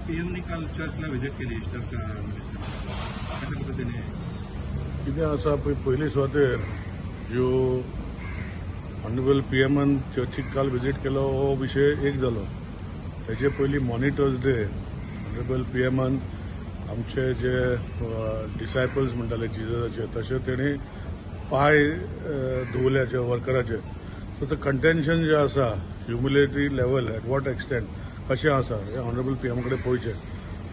पीएमनी काल चर्चला व्हिजिट केली ईस्टरच्या कशा पद्धतीने कितें आसा पयली सुवातेर ज्यो ऑनरेबल पीएमान चर्चीक काल व्हिजिट केलो हो विशय एक जालो. तेजे पयलीं मॉर्निंग थर्सडे ऑनरेबल पीएमान आमचे जे डिसायपल्स म्हणटाले जिजसाचे तशें तेणी पांय धुवले जे वर्कराचे. सो ते कंटेन्शन जे आसा humility level at what extent कशें आसा हे ऑनरेबल पीएम कडेन पळोवचें.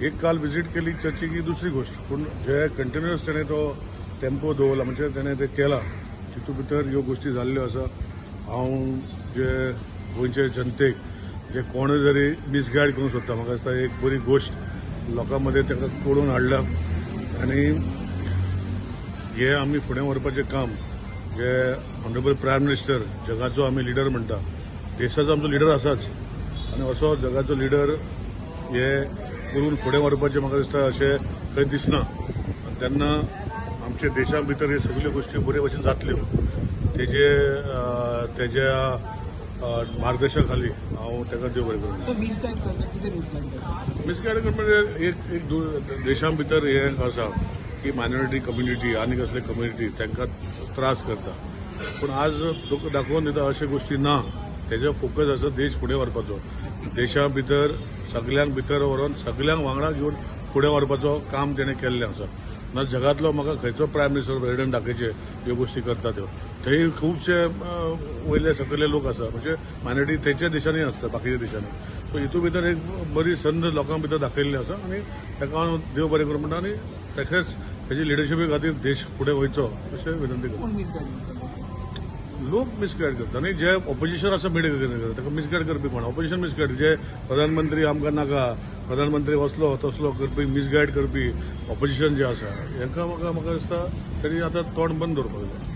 एक काल व्हिजिट केली चर्चीक ही दुसरी गोष्ट, पूण जे कंटिन्युअस तेणें तो टेम्पो दवरला म्हणजे तेणें ते केला तितूंत भितर ह्यो गोश्टी जाल्ल्यो आसा. हांव जे गोंयचे जनतेक जे कोणूय जरी मिसगायड करूंक सोदता म्हाका दिसता एक बरी गोश्ट लोकां मदें ताका कळून हाडला आनी हे आमी फुडें व्हरपाचें काम जे ऑनरेबल प्रायम मिनिस्टर जगाचो आमी लिडर म्हणटा, देशाचो आमचो लिडर आसाच आनी असो जगाचो लिडर हे करून फुडें व्हरपाचें म्हाका दिसता अशें खंय दिसना. तेन्ना आमच्या देशा भितर हे सगळ्यो गोश्टी बरे भशेन जातल्यो तेज्या मार्गदर्शना खाली हांव ताका देव बरें करूं. मिसगायड करता म्हणजे एक देशा भितर हे आसा की मायनॉरिटी कम्युनिटी आनी कसले कम्युनिटी तांकां त्रास करता, पूण आज लोक दाखोवन दिता अशे गोश्टी ना. तेजो फोकस आसा देश फुडें व्हरपाचो, देशा भितर सगल्यांक भितर व्हरून सगल्यांक वांगडा घेवन फुडें व्हरपाचो काम तेणें केल्लें आसा. ना जगातलो म्हाका खंयचो प्रायम मिनिस्टर प्रेसिडेंट दाखयचे ह्यो गोश्टी करता त्यो. थंय खुबशे वयले सकयले लोक आसा म्हणजे मायनॉरिटी तेंच्या देशांनी आसता बाकीच्या देशांनी. सो हितून भितर एक बरी संद लोकां भितर दाखयल्ली आसा आनी ताका हांव देव बरें करूं म्हणटा आनी तेकाच तेजी लिडरशिपे खातीर देश फुडें वयचो अशें विनंती करता. लोक मिसगायड करता न्ही, जे ऑपोजिशन आसा मिडिया करता ताका मिसगायड करपी कोण? ऑपोजिशन मिसगायड जे प्रधानमंत्री आमकां नाका, प्रधानमंत्री असलो तसलो करपी मिसगायड करपी ऑपोजिशन जे आसा हांकां म्हाका दिसता तरी आतां तोंड बंद दवरपाक जाय.